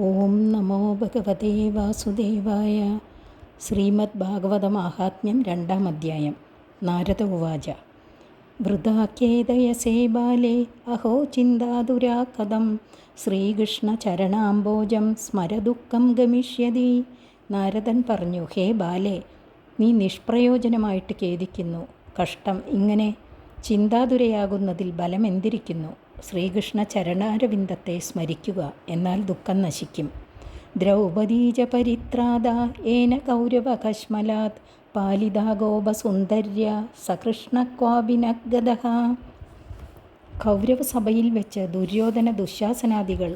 ഓം നമോ ഭഗവതേ വാസുദേവായ. ശ്രീമദ് ഭാഗവതമാഹാത്മ്യം 2-ാം അധ്യായം. നാരദ ഉവാച. വൃഥാഖേദയസേ ബാലേ അഹോ ചിന്താതുരാ കഥം ശ്രീകൃഷ്ണചരണാംബോജം സ്മരദുഃഖം ഗമിഷ്യതി. നാരദൻ പറഞ്ഞു, ഹേ ബാലേ, നീ നിഷ്പ്രയോജനമായിട്ട് ഖേദിക്കുന്നു. കഷ്ടം! ഇങ്ങനെ ചിന്താതുരയാകുന്നതിൽ ബലമെന്തിരിക്കുന്നു? ശ്രീകൃഷ്ണ ചരണാരവിന്ദത്തെ സ്മരിക്കുക, എന്നാൽ ദുഃഖം നശിക്കും. ദ്രൗപദീജ പരിത്രാത ഏന കൗരവകശ്മലാത് പാലിതാ ഗോപസുന്ദര്യ സകൃഷ്ണ ക്വാഭിനഗതഃ. കൗരവസഭയിൽ വെച്ച് ദുര്യോധന ദുശാസനാദികൾ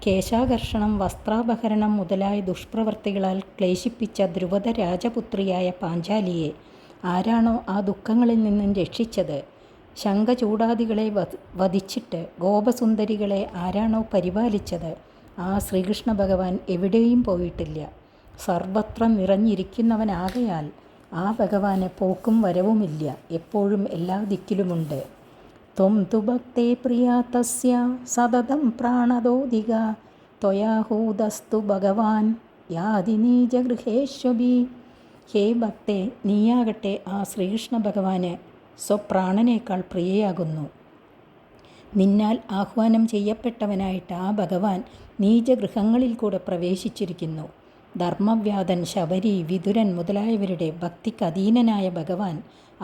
കേശാകർഷണം, വസ്ത്രാപഹരണം മുതലായ ദുഷ്പ്രവർത്തികളാൽ ക്ലേശിപ്പിച്ച ദ്രുപദ രാജപുത്രിയായ പാഞ്ചാലിയെ ആരാണോ ആ ദുഃഖങ്ങളിൽ നിന്നും രക്ഷിച്ചത്, ശംഖചൂടാദികളെ വധിച്ചിട്ട് ഗോപസുന്ദരികളെ ആരാണോ പരിപാലിച്ചത്, ആ ശ്രീകൃഷ്ണ ഭഗവാൻ എവിടെയും പോയിട്ടില്ല. സർവത്ര നിറഞ്ഞിരിക്കുന്നവനാകയാൽ ആ ഭഗവാന് പോക്കും വരവുമില്ല, എപ്പോഴും എല്ലാ ദിക്കിലുമുണ്ട്. ത്വം തു ഭക്തേ പ്രിയാ തസ്യ സതതം പ്രാണദോദിക ത്വയാഹൂതസ്തു ഭഗവാൻ യാതി നീജഗൃഹേശ്വഭി. ഹേ ഭക്തേ, നീയാകട്ടെ ആ ശ്രീകൃഷ്ണ ഭഗവാന് സ്വപ്രാണനേക്കാൾ പ്രിയയാകുന്നു. നിന്നാൽ ആഹ്വാനം ചെയ്യപ്പെട്ടവനായിട്ട് ആ ഭഗവാൻ നീചഗൃഹങ്ങളിൽ കൂടെ പ്രവേശിച്ചിരിക്കുന്നു. ധർമ്മവ്യാധൻ, ശബരി, വിതുരൻ മുതലായവരുടെ ഭക്തിക്ക് അധീനനായ ഭഗവാൻ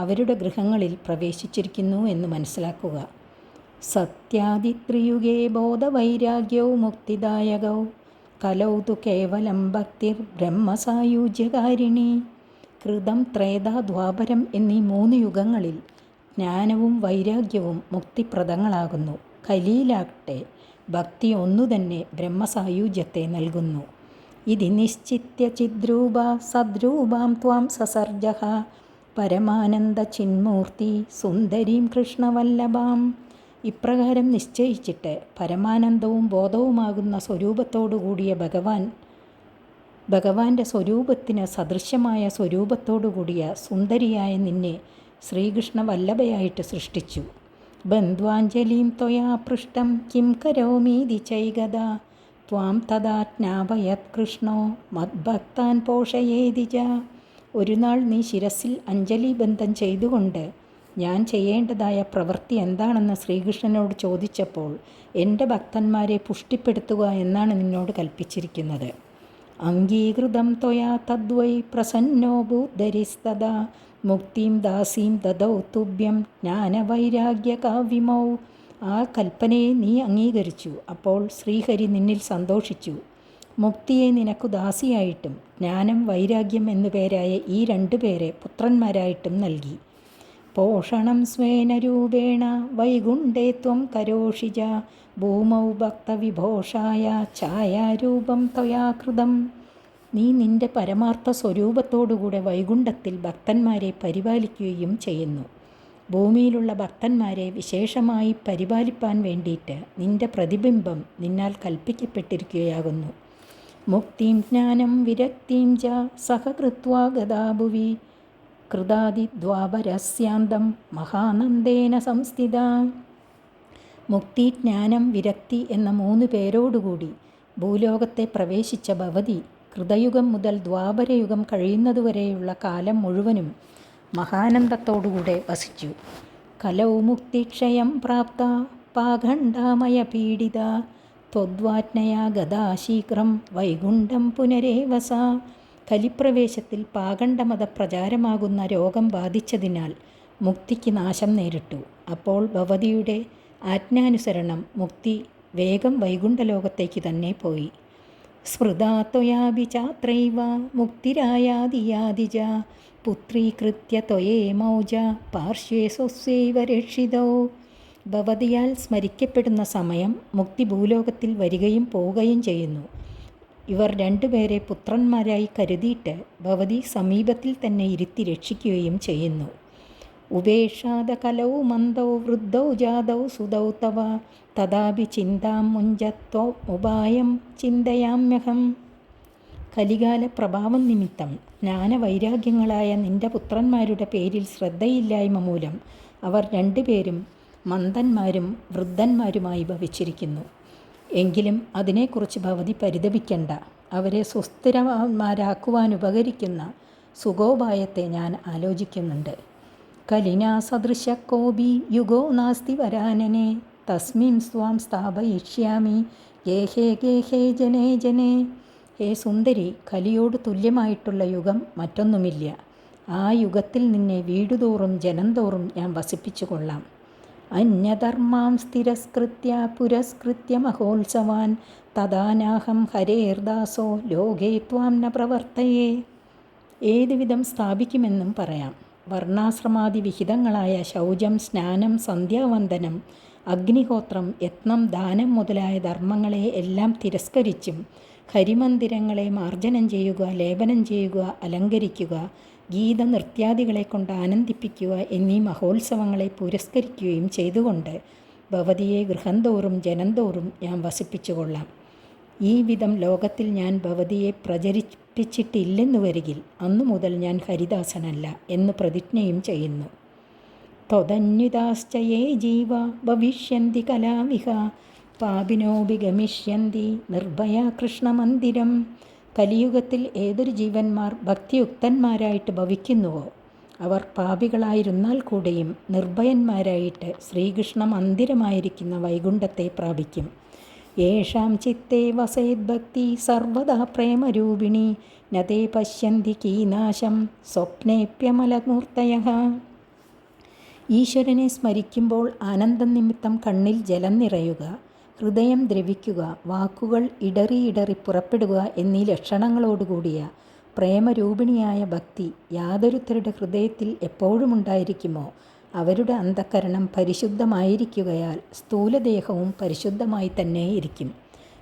അവരുടെ ഗൃഹങ്ങളിൽ പ്രവേശിച്ചിരിക്കുന്നു എന്ന് മനസ്സിലാക്കുക. സത്യാദിത്രിയുഗേ ബോധവൈരാഗ്യൗ മുക്തിദായകൗ കലൗ തു കേവലം ഭക്തിർ ബ്രഹ്മസായുജ്യകാരിണി. കൃതം, ത്രേത, ദ്വാപരം എന്നീ 3 യുഗങ്ങളിൽ ജ്ഞാനവും വൈരാഗ്യവും മുക്തിപ്രദങ്ങളാകുന്നു. കലിയിലാകട്ടെ ഭക്തി ഒന്നുതന്നെ ബ്രഹ്മസായുജ്യത്തെ നൽകുന്നു. ഇതി നിശ്ചിത്യ ചിദ്രൂപ സദ്രൂപാം ത്വാം സസർജഃ പരമാനന്ദ ചിന്മൂർത്തി സുന്ദരീം കൃഷ്ണവല്ലഭാം. ഇപ്രകാരം നിശ്ചയിച്ചിട്ട് പരമാനന്ദവും ബോധവുമാകുന്ന സ്വരൂപത്തോടുകൂടിയ ഭഗവാന്റെ സ്വരൂപത്തിന് സദൃശ്യമായ സ്വരൂപത്തോടുകൂടിയ സുന്ദരിയായ നിന്നെ ശ്രീകൃഷ്ണ വല്ലഭയായിട്ട് സൃഷ്ടിച്ചു. ബന്ധ്വാഞ്ജലിം ത്വയാ പൃഷ്ടം കിം കരോമീതി ചൈകദ ത്വാം തഥാ ജ്ഞാപയത് കൃഷ്ണോ മദ്ഭക്താൻ പോഷയേതി ച. ഒരു നാൾ നീ ശിരസിൽ അഞ്ജലിബന്ധം ചെയ്തുകൊണ്ട് ഞാൻ ചെയ്യേണ്ടതായ പ്രവൃത്തി എന്താണെന്ന് ശ്രീകൃഷ്ണനോട് ചോദിച്ചപ്പോൾ എൻ്റെ ഭക്തന്മാരെ പുഷ്ടിപ്പെടുത്തുക എന്നാണ് നിന്നോട് കൽപ്പിച്ചിരിക്കുന്നത്. അംഗീകൃതം ത്വയാ തദ്വൈ പ്രസന്നോ ഭൂധരിസ്തദാ മുക്തിം ദാസീം ദദൗ തുഭ്യം ജ്ഞാനവൈരാഗ്യകാവിമൗ. ആ കൽപ്പനയെ നീ അംഗീകരിച്ചു. അപ്പോൾ ശ്രീഹരി നിന്നിൽ സന്തോഷിച്ചു. മുക്തിയെ നിനക്കു ദാസിയായിട്ടും ജ്ഞാനം, വൈരാഗ്യം എന്നുപേരായ ഈ 2 പേരെ പുത്രന്മാരായിട്ടും നൽകി. പോഷണം സ്വേന രൂപേണ വൈകുണ്ഠേ ത്വം കരോഷിജ ഭൂമൗ ഭക്തവിഭോഷായ ഛായാരൂപം ത്വയാ കൃതം. നീ നിന്റെ പരമാർത്ഥ സ്വരൂപത്തോടുകൂടെ വൈകുണ്ഠത്തിൽ ഭക്തന്മാരെ പരിപാലിക്കുകയും ചെയ്യുന്നു. ഭൂമിയിലുള്ള ഭക്തന്മാരെ വിശേഷമായി പരിപാലിപ്പാൻ വേണ്ടിയിട്ട് നിന്റെ പ്രതിബിംബം നിന്നാൽ കൽപ്പിക്കപ്പെട്ടിരിക്കുകയാകുന്നു. മുക്തിം ജ്ഞാനം വിരക്തിം ച സഹകൃത്വാ ഗതാഭുവി കൃതാദിദ്വാപരസ്യാന്തം മഹാനന്ദേന സംസ്ഥിത. മുക്തി, ജ്ഞാനം, വിരക്തി എന്ന 3 പേരോടുകൂടി ഭൂലോകത്തെ പ്രവേശിച്ച ഭവതി കൃതയുഗം മുതൽ ദ്വാപരയുഗം കഴിയുന്നതുവരെയുള്ള കാലം മുഴുവനും മഹാനന്ദത്തോടുകൂടെ വസിച്ചു. കലൗ മുക്തിക്ഷയം പ്രാപ്ത പാഖണ്ഡാമയ പീഡിത ത്വദ്വാജ്ഞയാ ഗതാ ശീഘ്രം വൈകുണ്ഠം പുനരേവസ. കലിപ്രവേശത്തിൽ പാഖണ്ഡമത പ്രചാരമാകുന്ന രോഗം ബാധിച്ചതിനാൽ മുക്തിക്ക് നാശം നേരിട്ടു. അപ്പോൾ ഭവതിയുടെ ആജ്ഞാനുസരണം മുക്തി വേഗം വൈകുണ്ഠലോകത്തേക്ക് തന്നെ പോയി. സ്മൃതാ ത്വയാപി ചാത്രൈവ മുക്തിരായാദിയാദിജ പുത്രീകൃത്യ ത്വയേ മൗജ പാർശ്വേ സ്വസ്യൈവ രക്ഷിതോ. ഭവതിയാൽ സ്മരിക്കപ്പെടുന്ന സമയം മുക്തി ഭൂലോകത്തിൽ വരികയും പോവുകയും ചെയ്യുന്നു. ഇവർ 2 പേരെ പുത്രന്മാരായി കരുതിയിട്ട് ഭവതി സമീപത്തിൽ തന്നെ ഇരുത്തി രക്ഷിക്കുകയും ചെയ്യുന്നു. ഉപേക്ഷാദ കലൗ മന്ദൗ വൃദ്ധൗ ജാതൗ സുതൗ തവ തഥാപി ചിന്താം മുഞ്ചത്വ ഉപായം ചിന്തയാമ്യഹം. കലികാല പ്രഭാവം നിമിത്തം ജ്ഞാനവൈരാഗ്യങ്ങളായ നിന്റെ പുത്രന്മാരുടെ പേരിൽ ശ്രദ്ധയില്ലായ്മ മൂലം അവർ 2 പേരും മന്ദന്മാരും വൃദ്ധന്മാരുമായി ഭവിച്ചിരിക്കുന്നു. എങ്കിലും അതിനെക്കുറിച്ച് ഭവതി പരിതപിക്കണ്ട. അവരെ സുസ്ഥിരന്മാരാക്കുവാനുപകരിക്കുന്ന സുഖോപായത്തെ ഞാൻ ആലോചിക്കുന്നുണ്ട്. കലിനാ സദൃശ കോപി യുഗോ നാസ്തി വരാനനെ തസ്മിൻ സ്വാം സ്ഥാപയിഷ്യാമി ഗേഹേ ഗേഹേ ജനേ ജനേ. ഹേ സുന്ദരി, കലിയോട് തുല്യമായിട്ടുള്ള യുഗം മറ്റൊന്നുമില്ല. ആ യുഗത്തിൽ നിന്നെ വീടുതോറും ജനംതോറും ഞാൻ വസിപ്പിച്ചു കൊള്ളാം. അന്യധർമാം സ്ഥിരസ്കൃത്യ പുരസ്കൃത്യ മഹോത്സവാൻ തദാനാഹം ഹരേർദാസോ ലോകേ ത്വാം ന പ്രവർത്തയേ. ഏതുവിധം സ്ഥാപിക്കുമെന്നും പറയാം. വർണ്ണാശ്രമാദി വിഹിതങ്ങളായ ശൗചം, സ്നാനം, സന്ധ്യാവന്ദനം, അഗ്നിഹോത്രം, യത്നം, ദാനം മുതലായ ധർമ്മങ്ങളെ എല്ലാം തിരസ്കരിച്ചും ഹരിമന്ദിരങ്ങളെ മാർജനം ചെയ്യുക, ലേപനം ചെയ്യുക, അലങ്കരിക്കുക, ഗീത നൃത്യാദികളെ കൊണ്ട് ആനന്ദിപ്പിക്കുക എന്നീ മഹോത്സവങ്ങളെ പുരസ്കരിക്കുകയും ചെയ്തുകൊണ്ട് ഭവതിയെ ഗൃഹംതോറും ജനംതോറും ഞാൻ വസിപ്പിച്ചുകൊള്ളാം. ഈ വിധം ലോകത്തിൽ ഞാൻ ഭവതിയെ പ്രചരിപ്പിച്ചിട്ടില്ലെന്നു വരികിൽ അന്നു മുതൽ ഞാൻ ഹരിദാസനല്ല എന്ന് പ്രതിജ്ഞയും ചെയ്യുന്നു. ത്വദന്യുതാശ്ചയേ ജീവ ഭവിഷ്യന്തി കലാവിഹ പാപിനോപി ഗമിഷ്യന്തി നിർഭയ കൃഷ്ണമന്ദിരം. കലിയുഗത്തിൽ ഏതൊരു ജീവന്മാർ ഭക്തിയുക്തന്മാരായിട്ട് ഭവിക്കുന്നുവോ അവർ പാപികളായിരുന്നാൽ കൂടെയും നിർഭയന്മാരായിട്ട് ശ്രീകൃഷ്ണ മന്ദിരമായിരിക്കുന്ന വൈകുണ്ഠത്തെ പ്രാപിക്കും. യേഷാം ചിത്തേ വസേത് ഭക്തി സർവദാ പ്രേമരൂപിണി നതേ പശ്യന്തി കീനാശം സ്വപ്നേപ്യമലമൂർത്തയഃ. ഈശ്വരനെ സ്മരിക്കുമ്പോൾ ആനന്ദം നിമിത്തം കണ്ണിൽ ജലം നിറയുക, ഹൃദയം ദ്രവിക്കുക, വാക്കുകൾ ഇടറി ഇടറി പുറപ്പെടുക എന്നീ ലക്ഷണങ്ങളോടുകൂടിയ പ്രേമരൂപിണിയായ ഭക്തി യാതൊരുത്തരുടെ ഹൃദയത്തിൽ എപ്പോഴുമുണ്ടായിരിക്കുമോ അവരുടെ അന്ധഃകരണം പരിശുദ്ധമായിരിക്കുകയാൽ സ്ഥൂലദേഹവും പരിശുദ്ധമായി തന്നെ ഇരിക്കും.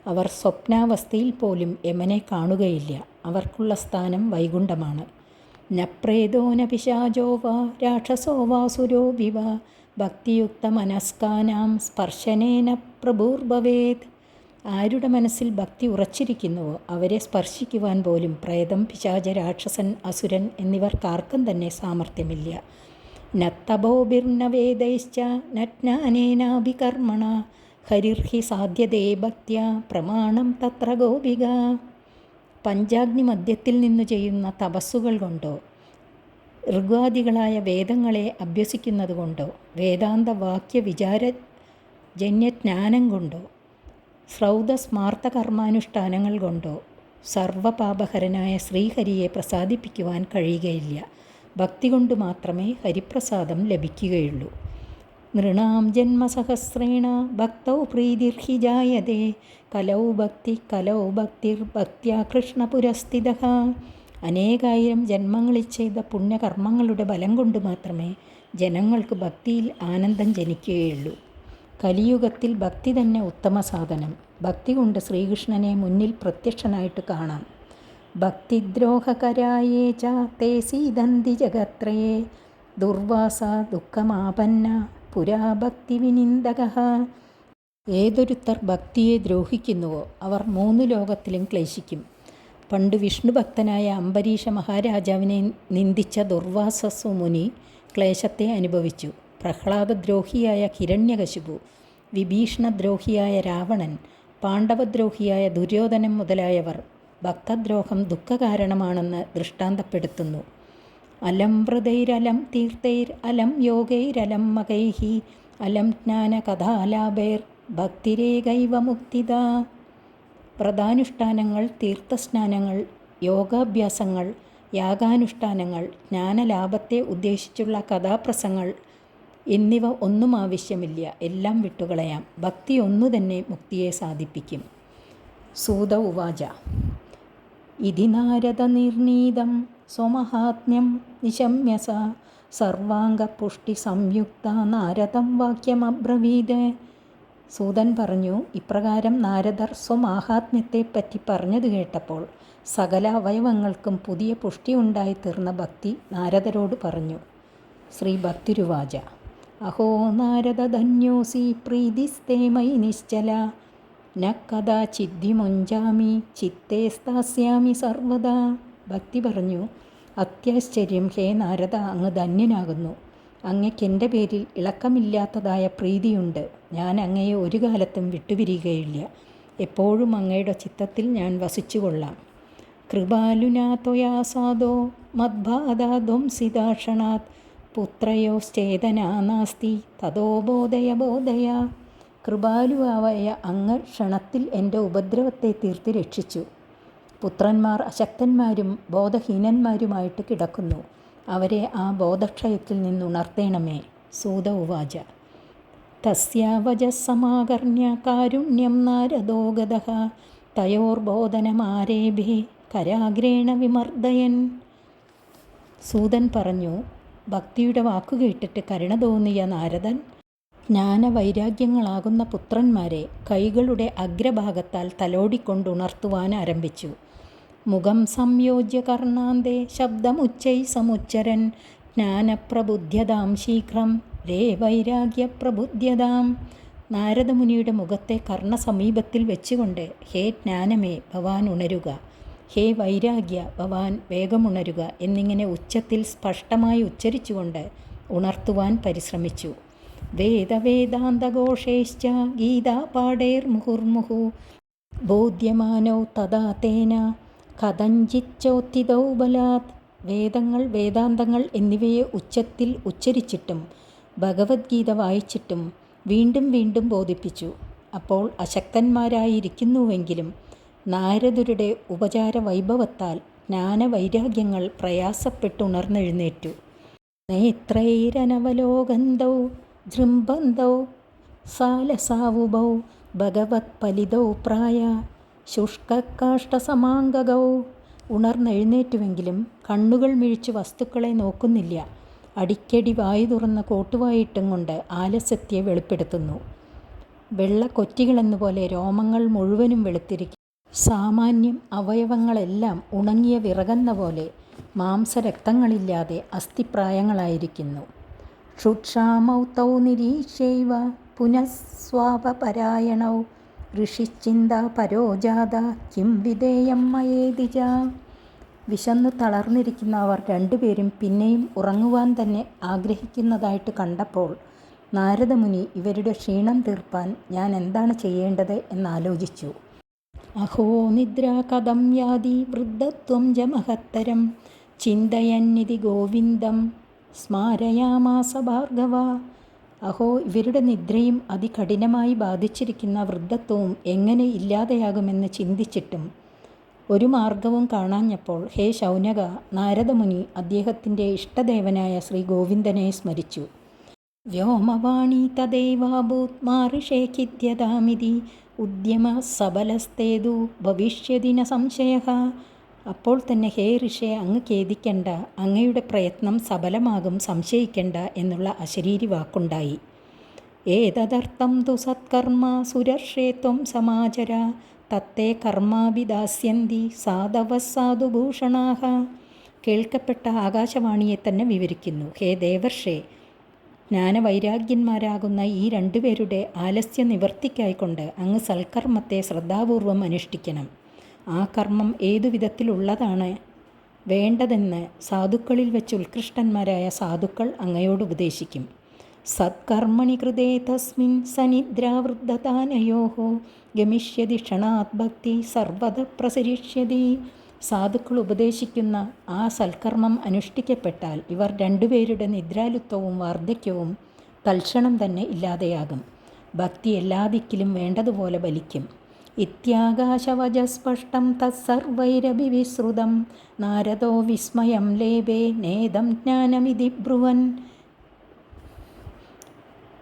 അവർ സ്വപ്നാവസ്ഥയിൽ പോലും യമനെ കാണുകയില്ല. അവർക്കുള്ള സ്ഥാനം വൈകുണ്ഠമാണ്. ന പ്രേതോ ന പിശാചോ വാ രാക്ഷസോ വാസുരോ വിവ ഭക്തിയുക്ത മനസ്കാനാം സ്പർശനേന പ്രഭുർഭവേത്. ആരുടെ മനസ്സിൽ ഭക്തി ഉറച്ചിരിക്കുന്നുവോ അവരെ സ്പർശിക്കുവാൻ പോലും പ്രേതം, പിശാച, രാക്ഷസൻ, അസുരൻ എന്നിവർക്കാർക്കും തന്നെ സാമർഥ്യമില്ല. ന തപോഭിർന വേദൈശ്ച ന ജ്ഞാനേനാഭികർമ്മണ ഹരിർഹി സാധ്യതേ ഭക്ത്യ പ്രമാണം തത്ര ഗോപിക. പഞ്ചാഗ്നി മധ്യത്തിൽ നിന്നു ചെയ്യുന്ന തപസ്സുകൾ കൊണ്ടോ ഋഗ്വാദികളായ വേദങ്ങളെ അഭ്യസിക്കുന്നത് കൊണ്ടോ വേദാന്ത വാക്യ വിചാരജന്യജ്ഞാനം കൊണ്ടോ ശ്രൗതസ്മാർത്ഥ കർമാനുഷ്ഠാനങ്ങൾ കൊണ്ടോ സർവപാപഹരനായ ശ്രീഹരിയെ പ്രസാദിപ്പിക്കുവാൻ കഴിയുകയില്ല. ഭക്തി കൊണ്ട് മാത്രമേ ഹരിപ്രസാദം ലഭിക്കുകയുള്ളൂ. നൃണാം ജന്മസഹസ്രേണ ഭക്തൗ പ്രീതിർഹി ജായതേ കലൗ ഭക്തിർ ഭക്ത്യാ കൃഷ്ണപുരസ്ഥിതഃ. അനേകായിരം ജന്മങ്ങളിൽ ചെയ്ത പുണ്യകർമ്മങ്ങളുടെ ബലം കൊണ്ട് മാത്രമേ ജനങ്ങൾക്ക് ഭക്തിയിൽ ആനന്ദം ജനിക്കുകയുള്ളൂ. കലിയുഗത്തിൽ ഭക്തി തന്നെ ഉത്തമ സാധനം. ഭക്തി കൊണ്ട് ശ്രീകൃഷ്ണനെ മുന്നിൽ പ്രത്യക്ഷനായിട്ട് കാണാം. ഭക്തിദ്രോഹകരായേ ച തേ സീദന്തി ജഗത്രയേ ദുർവാസ ദുഃഖമാപന്ന പുരാ ഭക്തി വിനിന്ദകഃ. ഏതൊരുത്തർ ഭക്തിയെ ദ്രോഹിക്കുന്നുവോ അവർ 3 ലോകത്തിലും ക്ലേശിക്കും. പണ്ട് വിഷ്ണുഭക്തനായ അംബരീഷ മഹാരാജാവിനെ നിന്ദിച്ച ദുർവാസസു മുനി ക്ലേശത്തെ അനുഭവിച്ചു. പ്രഹ്ലാദദ്രോഹിയായ ഹിരണ്യകശിപു, വിഭീഷണദ്രോഹിയായ രാവണൻ, പാണ്ഡവദ്രോഹിയായ ദുര്യോധനൻ മുതലായവർ ഭക്തദ്രോഹം ദുഃഖകാരണമാണെന്ന് ദൃഷ്ടാന്തപ്പെടുത്തുന്നു. അലം വ്രതൈരലം തീർത്ഥൈർ അലം യോഗൈരലം മകൈഹി അലം ജ്ഞാന കഥാലാഭൈർ ഭക്തിരേകൈവ മുക്തിദ. വ്രതാനുഷ്ഠാനങ്ങൾ, തീർത്ഥസ്നാനങ്ങൾ, യോഗാഭ്യാസങ്ങൾ, യാഗാനുഷ്ഠാനങ്ങൾ, ജ്ഞാനലാഭത്തെ ഉദ്ദേശിച്ചുള്ള കഥാപ്രസംഗങ്ങൾ എന്നിവ ഒന്നും ആവശ്യമില്ല. എല്ലാം വിട്ടുകളയാം. ഭക്തി ഒന്നു തന്നെ മുക്തിയെ സാധിപ്പിക്കും. സൂത ഉവാച ഇതി നാരദ നിർണീതം സ്വമഹാത്മ്യം നിശമ്യസ സർവാംഗപുഷ്ടി സംയുക്ത നാരദം വാക്യമബ്രവീത്. സൂതൻ പറഞ്ഞു, ഇപ്രകാരം നാരദർ സ്വമാഹാത്മ്യത്തെപ്പറ്റി പറഞ്ഞത് കേട്ടപ്പോൾ സകല അവയവങ്ങൾക്കും പുതിയ പുഷ്ടി ഉണ്ടായിത്തീർന്ന ഭക്തി നാരദരോട് പറഞ്ഞു. ശ്രീ ഭക്തിരുവാച അഹോ നാരദ ധന്യോസി പ്രീതിസ്തേ മയി നിശ്ചല ന കഥാചിദ്ധിമുഞ്ചാമി ചിത്തേ സ്ഥാസ്യാമി സർവദാ. ഭക്തി പറഞ്ഞു, അത്യാശ്ചര്യം ഹേ നാരദ, അങ്ങ് ധന്യനാകുന്നു. അങ്ങയ്ക്കെൻ്റെ പേരിൽ ഇളക്കമില്ലാത്തതായ പ്രീതിയുണ്ട്. ഞാൻ അങ്ങയെ ഒരു കാലത്തും വിട്ടുപിരിയുകയില്ല. എപ്പോഴും അങ്ങയുടെ ചിത്തത്തിൽ ഞാൻ വസിച്ചുകൊള്ളാം. കൃപാലുനാ ത്വയാ സാധോ മദ്ബാധാധ്വംസിതാക്ഷണാത് പുത്രയോശ്ചേതനാ നാസ്തി തതോ ബോധയ ബോധയ. കൃപാലുവായ അങ്ങ് ക്ഷണത്തിൽ എൻ്റെ ഉപദ്രവത്തെ തീർത്ത് രക്ഷിച്ചു. പുത്രന്മാർ അശക്തന്മാരും ബോധഹീനന്മാരുമായിട്ട് കിടക്കുന്നു. അവരെ ആ ബോധക്ഷയത്തിൽ നിന്നുണർത്തേണമേ. സൂത ഉവാച. തസ്യാ വചസ്സമാകർണ്യ കാരുണ്യം നാരദോ ഗതഃ തയോർബോധനമാരേഭേ കരാഗ്രേണ വിമർദയൻ. സൂതൻ പറഞ്ഞു, ഭക്തിയുടെ വാക്കുകേട്ടിട്ട് കരുണ തോന്നിയ നാരദൻ ജ്ഞാനവൈരാഗ്യങ്ങളാകുന്ന പുത്രന്മാരെ കൈകളുടെ അഗ്രഭാഗത്താൽ തലോടിക്കൊണ്ടുണർത്തുവാൻ ആരംഭിച്ചു. മുഖം സംയോജ്യ കർണാന്തേ ശബ്ദമുച്ചൈ സമുച്ചരൻ ജ്ഞാനപ്രബുദ്ധ്യതാം ശീഘ്രം രേ വൈരാഗ്യപ്രബുദ്ധ്യതാം. നാരദമുനിയുടെ മുഖത്തെ കർണസമീപത്തിൽ വെച്ചുകൊണ്ട്, ഹേ ജ്ഞാനമേ ഭവാൻ ഉണരുക, ഹേ വൈരാഗ്യ ഭവാൻ വേഗമുണരുക എന്നിങ്ങനെ ഉച്ചത്തിൽ സ്പഷ്ടമായി ഉച്ചരിച്ചുകൊണ്ട് ഉണർത്തുവാൻ പരിശ്രമിച്ചു. വേദവേദാന്തഘോഷേശ്ച ഗീതാപാഠേർ മുഹുർമുഹു ബോധ്യമാനൗ തഥാ തേന കഥഞ്ചിച്ചോത്തിതൗ ബലാത്. വേദങ്ങൾ വേദാന്തങ്ങൾ എന്നിവയെ ഉച്ചത്തിൽ ഉച്ചരിച്ചിട്ടും ഭഗവത്ഗീത വായിച്ചിട്ടും വീണ്ടും വീണ്ടും ബോധിപ്പിച്ചു. അപ്പോൾ അശക്തന്മാരായിരിക്കുന്നുവെങ്കിലും നാരദരുടെ ഉപചാര വൈഭവത്താൽ ജ്ഞാനവൈരാഗ്യങ്ങൾ പ്രയാസപ്പെട്ടുണർന്നെഴുന്നേറ്റു. നേത്രൈരനവലോകന്തൗ ജൃംബന്തൗ സാലസാവുഭൗ ഭഗവത് പലിതൗ പ്രായ ശുഷ്കകാഷ്ടസമാംഗകൗ. ഉണർന്നെഴുന്നേറ്റുവെങ്കിലും കണ്ണുകൾ മിഴിച്ചു വസ്തുക്കളെ നോക്കുന്നില്ല. അടിക്കടി വായു തുറന്ന കോട്ടുവായിട്ടും കൊണ്ട് ആലസ്യത്തെ വെളിപ്പെടുത്തുന്നു. വെള്ളക്കൊറ്റികളെന്നുപോലെ രോമങ്ങൾ മുഴുവനും വെളുത്തിരിക്കും. സാമാന്യം അവയവങ്ങളെല്ലാം ഉണങ്ങിയ വിറകെന്ന പോലെ മാംസരക്തങ്ങളില്ലാതെ അസ്ഥിപ്രായങ്ങളായിരിക്കുന്നു. ക്ഷുക്ഷാമൗ തൗ നിരീക്ഷ്യൈവ പുനഃസ്വാപപരായണൗ ഋഷിശ്ചിന്ത പരോജാത കിം വിധേയം മയേതിജ. വിശന്നു തളർന്നിരിക്കുന്ന അവർ രണ്ടുപേരും പിന്നെയും ഉറങ്ങുവാൻ തന്നെ ആഗ്രഹിക്കുന്നതായിട്ട് കണ്ടപ്പോൾ നാരദമുനി ഇവരുടെ ക്ഷീണം തീർപ്പാൻ ഞാൻ എന്താണ് ചെയ്യേണ്ടത് എന്നാലോചിച്ചു. അഹോ നിദ്ര കഥം യാതി വൃദ്ധത്വം ച മഹത്തരം ചിന്തയന്നിതി ഗോവിന്ദം സ്മാരയാമാസ ഭാർഗവ. അഹോ, ഇവരുടെ നിദ്രയും അതികഠിനമായി ബാധിച്ചിരിക്കുന്ന വൃദ്ധത്വവും എങ്ങനെ ഇല്ലാതെയാകുമെന്ന് ചിന്തിച്ചിട്ടും ഒരു മാർഗവും കാണാഞ്ഞപ്പോൾ, ഹേ ശൗനക, നാരദമുനി അദ്ദേഹത്തിൻ്റെ ഇഷ്ടദേവനായ ശ്രീ ഗോവിന്ദനെ സ്മരിച്ചു. വ്യോമവാണി തദൈവാഭൂത് മാറിഷേഖിത്യതാമിതി ഉദ്യമ സബലസ്തേതു ഭവിഷ്യതി ന സംശയഃ. അപ്പോൾ തന്നെ, ഹേ ഋഷേ, അങ്ങ് ഖേദിക്കണ്ട, അങ്ങയുടെ പ്രയത്നം സഫലമാകും, സംശയിക്കണ്ട എന്നുള്ള അശരീരി വാക്കുണ്ടായി. ഏതദർത്ഥം തു സത്കർമ്മ സുരർഷേ ത്വം സമാചര തത്തേ കർമാഭിദാസ്യന്തി സാധവഃ സാധുഭൂഷണാഃ. കേൾക്കപ്പെട്ട ആകാശവാണിയെ തന്നെ വിവരിക്കുന്നു. ഹേ ദേവർഷേ, ജ്ഞാനവൈരാഗ്യന്മാരാകുന്ന ഈ രണ്ടുപേരുടെ ആലസ്യ നിവർത്തിക്കായിക്കൊണ്ട് അങ്ങ് സൽക്കർമ്മത്തെ ശ്രദ്ധാപൂർവം അനുഷ്ഠിക്കണം. ആ കർമ്മം ഏതു വിധത്തിലുള്ളതാണ് വേണ്ടതെന്ന് സാധുക്കളിൽ വെച്ച് ഉത്കൃഷ്ടന്മാരായ സാധുക്കൾ അങ്ങയോട് ഉപദേശിക്കും. സത്കർമ്മണി കൃതേ തസ്മിൻ സനിദ്രാവൃദ്ധതാനയോഃ ഗമിഷ്യതി ക്ഷണാത് ഭക്തി സർവത പ്രസരിഷ്യതി. സാധുക്കൾ ഉപദേശിക്കുന്ന ആ സൽക്കർമ്മം അനുഷ്ഠിക്കപ്പെട്ടാൽ ഇവർ രണ്ടുപേരുടെ നിദ്രാലുത്വവും വാർദ്ധക്യവും തൽക്ഷണം തന്നെ ഇല്ലാതെയാകും. ഭക്തി എല്ലാ ദിക്കിലും വേണ്ടതുപോലെ ബലിക്കും. ഇത്യാകാശവചസ്പഷ്ടം തത്സർവൈരഭിവിശ്രുതം നാരദോ വിസ്മയം ലേപേ നേദം ജ്ഞാനമിതി ബ്രുവൻ.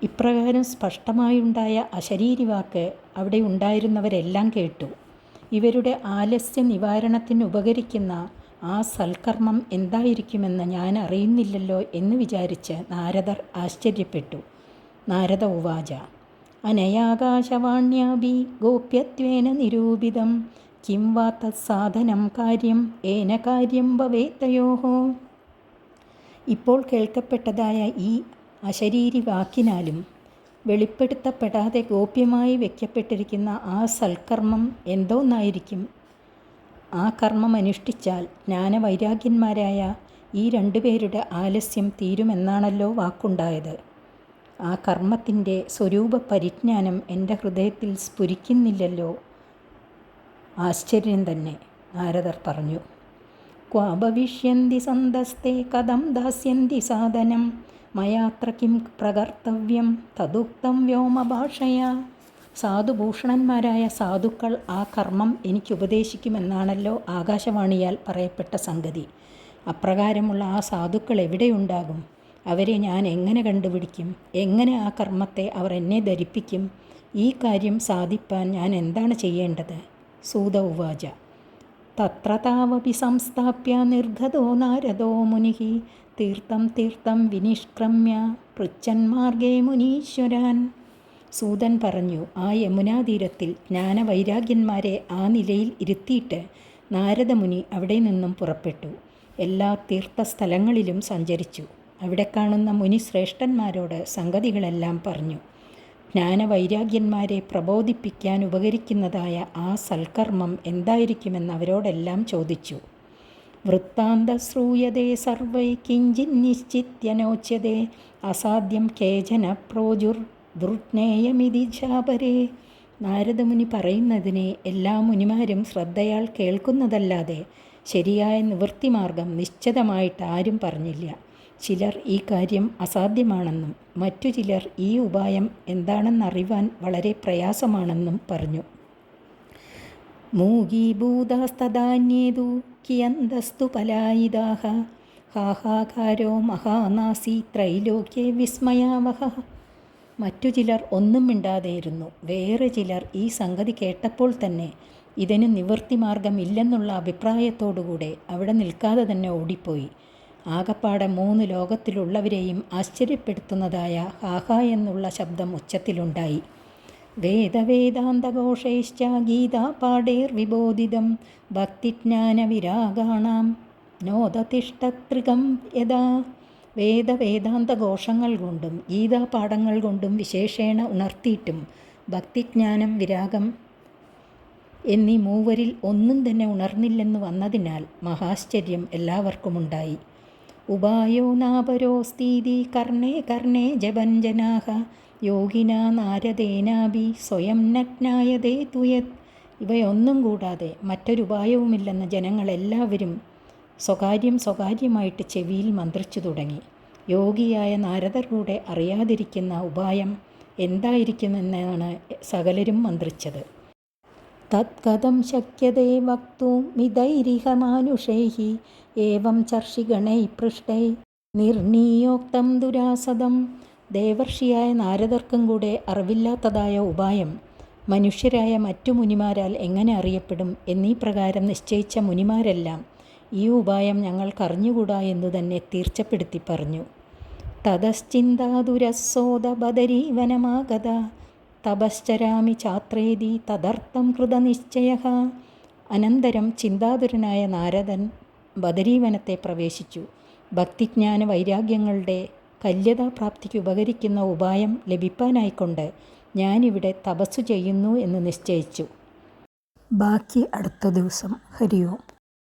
ഇപ്രകാരം സ്പഷ്ടമായുണ്ടായ അശരീരിവാക്ക് അവിടെ ഉണ്ടായിരുന്നവരെല്ലാം കേട്ടു. ഇവരുടെ ആലസ്യ നിവാരണത്തിന് ഉപകരിക്കുന്ന ആ സൽക്കർമ്മം എന്തായിരിക്കുമെന്ന് ഞാൻ അറിയുന്നില്ലല്ലോ എന്ന് വിചാരിച്ച് നാരദർ ആശ്ചര്യപ്പെട്ടു. നാരദ ഉവാച. അനയാകാശവാണ്യാഭി ഗോപ്യത്വേന നിരൂപിതം കിം വാ തത്സാധനം കാര്യം ഏന കാര്യം ഭവേത്തയോഃ. ഇപ്പോൾ കേൾക്കപ്പെട്ടതായ ഈ അശരീരി വാക്കിനാലും വെളിപ്പെടുത്തപ്പെടാതെ ഗോപ്യമായി വയ്ക്കപ്പെട്ടിരിക്കുന്ന ആ സൽക്കർമ്മം എന്തോന്നായിരിക്കും? ആ കർമ്മം അനുഷ്ഠിച്ചാൽ ജ്ഞാനവൈരാഗ്യന്മാരായ ഈ രണ്ടുപേരുടെ ആലസ്യം തീരുമെന്നാണല്ലോ വാക്കുണ്ടായത്. ആ കർമ്മത്തിൻ്റെ സ്വരൂപ പരിജ്ഞാനം എൻ്റെ ഹൃദയത്തിൽ സ്ഫുരിക്കുന്നില്ലല്ലോ. ആശ്ചര്യം തന്നെ. നാരദർ പറഞ്ഞു. ക്വാ ഭവിഷ്യന്തി സന്തസ്തേ കഥം ദാസ്യന്തി സാധനം മയാത്ര കിം പ്രകർത്തവ്യം തദുക്തം വ്യോമഭാഷയാ. സാധുഭൂഷണന്മാരായ സാധുക്കൾ ആ കർമ്മം എനിക്കുപദേശിക്കുമെന്നാണല്ലോ ആകാശവാണിയാൽ പറയപ്പെട്ട സംഗതി. അപ്രകാരമുള്ള ആ സാധുക്കൾ എവിടെയുണ്ടാകും? അവരെ ഞാൻ എങ്ങനെ കണ്ടുപിടിക്കും? എങ്ങനെ ആ കർമ്മത്തെ അവർ എന്നെ ധരിപ്പിക്കും? ഈ കാര്യം സാധിപ്പാൻ ഞാൻ എന്താണ് ചെയ്യേണ്ടത്? സൂത ഉവാച. തത്ര താവപി സംസ്ഥാപ്യ നിർഗതോ നാരദോ മുനിഃ തീർത്ഥം തീർത്ഥം വിനിഷ്ക്രമ്യ പൃച്ഛന്മാർഗേ മുനീശ്വരാൻ. സൂതൻ പറഞ്ഞു, ആ യമുനാതീരത്തിൽ ജ്ഞാനവൈരാഗ്യന്മാരെ ആ നിലയിൽ ഇരുത്തിയിട്ട് നാരദമുനി അവിടെ നിന്നും പുറപ്പെട്ടു. എല്ലാ തീർത്ഥസ്ഥലങ്ങളിലും സഞ്ചരിച്ചു. അവിടെ കാണുന്ന മുനിശ്രേഷ്ഠന്മാരോട് സംഗതികളെല്ലാം പറഞ്ഞു. ജ്ഞാനവൈരാഗ്യന്മാരെ പ്രബോധിപ്പിക്കാൻ ഉപകരിക്കുന്നതായ ആ സൽക്കർമ്മം എന്തായിരിക്കുമെന്ന് അവരോടെല്ലാം ചോദിച്ചു. വൃത്താന്ത ശ്രൂയതേ സർവൈ കിഞ്ചിൻ നിശ്ചിത്യനോച്യതേ അസാധ്യം കേചന പ്രോജുർ ദുർജ്ഞേയമിതി ചാപരേ. നാരദമുനി പറയുന്നതിനെ എല്ലാ മുനിമാരും ശ്രദ്ധയാൽ കേൾക്കുന്നതല്ലാതെ ശരിയായ നിവൃത്തിമാർഗം നിശ്ചിതമായിട്ട് ആരും പറഞ്ഞില്ല. ചിലർ ഈ കാര്യം അസാധ്യമാണെന്നും മറ്റു ചിലർ ഈ ഉപായം എന്താണെന്നറിവാൻ വളരെ പ്രയാസമാണെന്നും പറഞ്ഞു. മൂകീഭൂതാസ്തദാന്യേതു കിയന്തസ്തു പലായിദാഹ ഹാഹാകാരോ മഹാനാസി ത്രൈലോക്യേ വിസ്മയാവഹ. മറ്റു ചിലർ ഒന്നും മിണ്ടാതെയിരുന്നു. വേറെ ചിലർ ഈ സംഗതി കേട്ടപ്പോൾ തന്നെ ഇതിന് നിവൃത്തിമാർഗമില്ലെന്നുള്ള അഭിപ്രായത്തോടുകൂടെ അവിടെ നിൽക്കാതെ തന്നെ ഓടിപ്പോയി. ആകപ്പാടെ 3 ലോകത്തിലുള്ളവരെയും ആശ്ചര്യപ്പെടുത്തുന്നതായ ഹാഹ എന്നുള്ള ശബ്ദം ഉച്ചത്തിലുണ്ടായി. വേദവേദാന്തഘോഷൈശ്ച ഗീതാപാഠൈർവിബോധിതം ഭക്തിജ്ഞാനവിരാഗാണാം നോദതിഷ്ഠത്രികം യഥാ. വേദവേദാന്തഘോഷങ്ങൾ കൊണ്ടും ഗീതാപാഠങ്ങൾ കൊണ്ടും വിശേഷേണ ഉണർത്തിയിട്ടും ഭക്തിജ്ഞാനം വിരാഗം എന്നീ മൂവരിൽ ഒന്നും തന്നെ ഉണർന്നില്ലെന്ന് വന്നതിനാൽ മഹാശ്ചര്യം എല്ലാവർക്കുമുണ്ടായി. ഉപായോ നാപരോസ്തീതി കർണേ കർണേ ജപഞ്ജനാഹ യോഗിനാ നാരദേനാഭി സ്വയം നഗ്നായതേ തുയത്. ഇവയൊന്നും കൂടാതെ മറ്റൊരുപായവുമില്ലെന്ന് ജനങ്ങളെല്ലാവരും സ്വകാര്യമായിട്ട് ചെവിയിൽ മന്ത്രിച്ചു തുടങ്ങി. യോഗിയായ നാരദർ കൂടെ അറിയാതിരിക്കുന്ന ഉപായം എന്തായിരിക്കുമെന്നാണ് സകലരും മന്ത്രിച്ചത്. തത്കഥം ശക്യതേ വക്തും മിതൈരിഹ മാനുഷൈഃ ഏവം ചർഷിഗണൈഃ പൃഷ്ടൈ നിർണീയോക്തം ദുരാസദം. ദേവർഷിയായ നാരദർക്കും കൂടെ അറിവില്ലാത്തതായ ഉപായം മനുഷ്യരായ മറ്റു മുനിമാരാൽ എങ്ങനെ അറിയപ്പെടും എന്നീ പ്രകാരം നിശ്ചയിച്ച മുനിമാരെല്ലാം ഈ ഉപായം ഞങ്ങൾക്കറിഞ്ഞുകൂടാ എന്നു തന്നെ തീർച്ചപ്പെടുത്തി പറഞ്ഞു. തതശ്ചിന്താതുരസ്സോദ ബദരീവനമാഗത തപശ്ചരാമി ചാത്രേതി തദർത്ഥം കൃതനിശ്ചയഃ. അനന്തരം ചിന്താതുരനായ നാരദൻ ബദരീവനത്തെ പ്രവേശിച്ചു. ഭക്തിജ്ഞാന വൈരാഗ്യങ്ങളുടെ കല്യതാപ്രാപ്തിക്ക് ഉപകരിക്കുന്ന ഉപായം ലഭിപ്പാനായിക്കൊണ്ട് ഞാനിവിടെ തപസ്സു ചെയ്യുന്നു എന്ന് നിശ്ചയിച്ചു. ബാക്കി അടുത്ത ദിവസം. ഹരി ഓം.